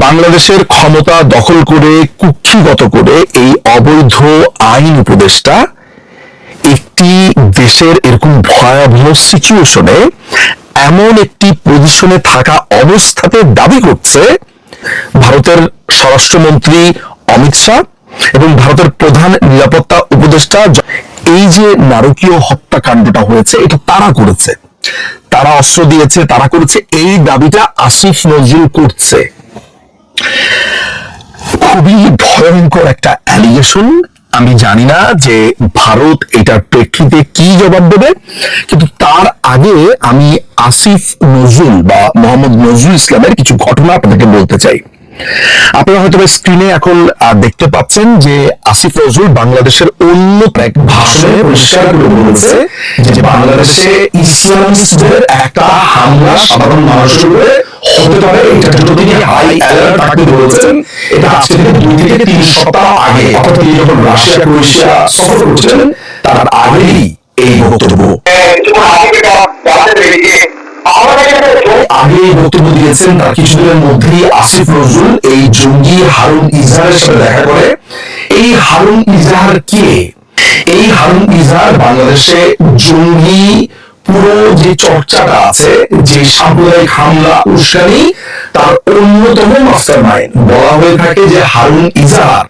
বাংলাদেশের ক্ষমতা দখল করে কুক্ষিগত করে এই অবৈধ আইন উপদেষ্টা একটি দেশের এরকম ভয়াবহ সিচুয়েশনে এমন একটি পজিশনে থাকা অবস্থাতে দাবি করছে ভারতের স্বরাষ্ট্রমন্ত্রী অমিত শাহ এবং ভারতের প্রধান নিরাপত্তা উপদেষ্টা। এই যে নারকীয় হত্যাকাণ্ডটা হয়েছে এটা তারা করেছে, তারা অস্ত্র দিয়েছে, তারা করেছে, এই দাবিটা আসিফ নজরুল করছে। খুবই ভয়ঙ্কর একটা অ্যালিগেশন। আমি জানি না যে ভারত এটার প্রেক্ষিতে কি জবাব দেবে, কিন্তু তার আগে আমি আসিফ নজরুল বা মোহাম্মদ নজরুল ইসলামের কিছু ঘটনা আপনাদেরকে বলতে চাই। আপনারা হয়তো স্ক্রিনে এখন দেখতে পাচ্ছেন যে আসিফ নজরুল বাংলাদেশের অন্য এক ভাষণে পরিষ্কার করে বলেছে যে বাংলাদেশে ইসলামিস্টদের একটা হামলা সাধারণ মানুষের উপরে হতে পারে, এটার জন্য তিনি হাই অ্যালার্ট থাকতে বলেছেন। এটা আজকে থেকে 2 থেকে 3 সপ্তাহ আগে, অর্থাৎ তিনি যখন রাশিয়া ক্রোয়েশিয়া সফর করছিলেন তার আগেই এই বক্তব্য আগে বক্তব্য দিয়েছেন। তার কিছুদিনের মধ্যেই আসিফ নজরুল এই জঙ্গি হারুন ইজাহারের সাথে দেখা করে। এই হারুন ইজাহার কে? এই হারুন ইজাহার বাংলাদেশে জঙ্গি পুরো যে চর্চাটা আছে, যে সাম্প্রদায়িক হামলা উস্কানি, তার অন্যতম মাস্টারমাইন্ড। বলা হয়ে থাকে যে হারুন ইজাহার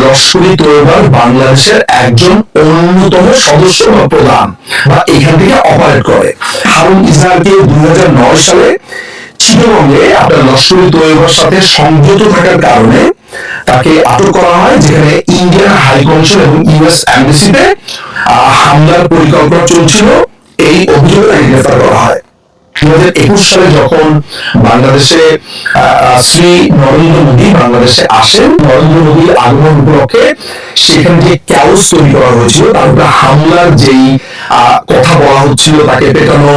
লস্করি তৈয়বার বাংলাদেশের একজন অন্যতম সদস্য বা প্রধান, বা এখান থেকে অপারেট করে। হারুন ইজাহারকে 2009 সালে চিটাগংয়ে আপনার লস্করি তৈয়বার সাথে সংযুক্ত থাকার কারণে তাকে আটক করা হয়, যেখানে ইন্ডিয়ান হাই কমিশন এবং ইউএস এমবাসিতে হামলার পরিকল্পনা চলছিল। এই অভিযোগে তাকে গ্রেফতার করা হয়। 2021 সালে যখন বাংলাদেশে শ্রী নরেন্দ্র মোদী বাংলাদেশে আসেন, নরেন্দ্র মোদীর আগমন উপলক্ষে সেখানে যে ক্যাওস তৈরি করা হয়েছিল, তার উপরে হামলার যেই কথা বলা হচ্ছিল, তাকে পেটানো,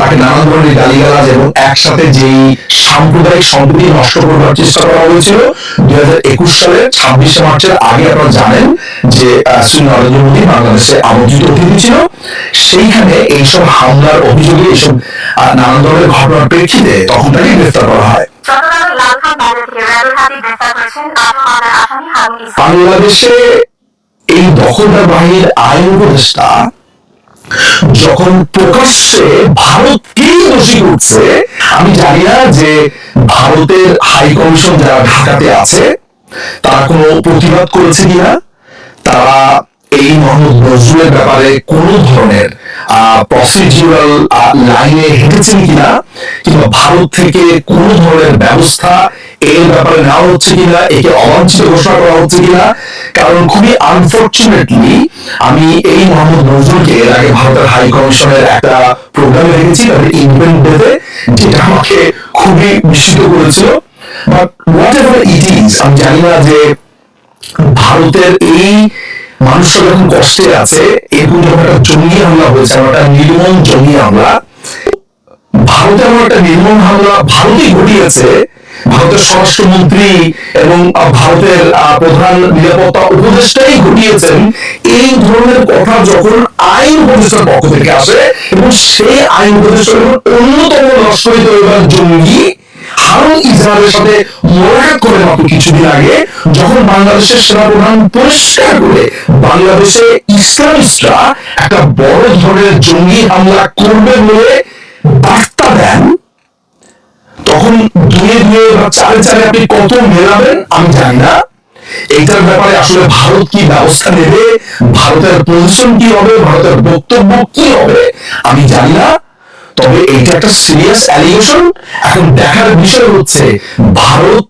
তাকে নানা ধরনের গালিগালাজ এবং একসাথে যেই সাম্প্রদায়িক সম্প্রীতি নষ্ট করবার চেষ্টা করা হয়েছিল, 2021 সালের 26 মার্চের আগে আপনারা জানেন যে শ্রী নরেন্দ্র মোদী বাংলাদেশে আমন্ত্রিত অতিথি ছিল। সেইখানে এইসব হামলার অভিযোগে, এইসব নানান ধরনের ঘটনার প্রেক্ষিতে তখন তাকে গ্রেফতার করা হয়। বাংলাদেশে এই দখলদার বাহিনীর আইন উপদেষ্টা যখন প্রকাশ্যে ভারতকেই দোষী করছে, আমি জানি না যে ভারতের হাই কমিশন যারা ঢাকাতে আছে তারা কোনো প্রতিবাদ করেছে কিনা, তারা এই মোহাম্মদ নজরুলের ব্যাপারে কোন ধরনের প্রসিডিউরাল লাইনে হেঁটেছেন কিনা, কিংবা ভারত থেকে কোন ধরনের ব্যবস্থা এর ব্যাপারে নেওয়া হচ্ছে কিনা, একে অবাঞ্ছিত ঘোষণা করা হচ্ছে কিনা। কারণ খুবই আনফরচুনেটলি আমি এই মোহাম্মদ নজরুলকে এর আগে ভারতের হাই কমিশনের একটা প্রোগ্রামে দেখেছি, তাদের ইন্ডিপেন্ডেন্ট ডেতে, যেটা আমাকে খুবই বিস্মিত করেছিল। But what ever it is, আমি জানি না যে ভারতের এই মানুষরা যখন কষ্টে আছে, এরকম যখন একটা জঙ্গি হামলা হয়েছে, একটা নির্মম জঙ্গি হামলা, ভারতে এমন একটা নির্মম হামলা ভারতেই ঘটিয়েছে, ভারতের স্বরাষ্ট্রমন্ত্রী এবং ভারতের প্রধান নিরাপত্তা উপদেষ্টাই ঘটিয়েছেন। এই ধরনের কথা যখন আইন উপদেষ্টার পক্ষ থেকে আসে, এবং সেই আইন উপদেষ্টা অন্যতম লস্করি তৈয়বার জঙ্গি হারুন ইজাহারের সাথে মোলাকাত করে মাত্র কিছুদিন আগে, যখন বাংলাদেশের সেনাপ্রধান পরিষ্কার করে বাংলাদেশে ইসলামিস্টরা একটা বড় ধরনের জঙ্গি হামলা করবে বলে বার্তা দেন, তখন 2-2 বা 4-4 আপনি কত মেলাবেন আমি জানি না। এইটার ব্যাপারে আসলে ভারত কি ব্যবস্থা নেবে, ভারতের পজিশন কি হবে, ভারতের বক্তব্য কি হবে আমি জানি না। তবে এইটা একটা সিরিয়াস অ্যালিগেশন। এখন দেখার বিষয় হচ্ছে ভারত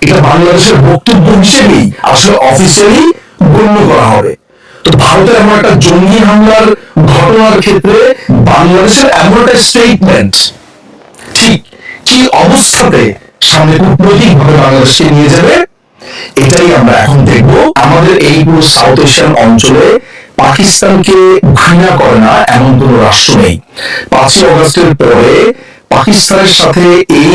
এটা বাংলাদেশের বক্তব্য হিসেবেই আসলে অফিসিয়ালি গণ্য করা হবে। তো ভারতের এমন একটা জঙ্গি হামলার ঘটনার ক্ষেত্রে বাংলাদেশের এমন একটা স্টেটমেন্ট ঠিক কি অবস্থাতে সামনে কূটনৈতিক ভাবে বাংলাদেশকে নিয়ে যাবে, এটাই আমরা এখন দেখব। আমাদের এই পুরো সাউথ এশিয়ান অঞ্চলে পাকিস্তানকে ঘৃণা করে না এমন কোন রাষ্ট্র নেই। 5ই আগস্টের পরে পাকিস্তানের সাথে এই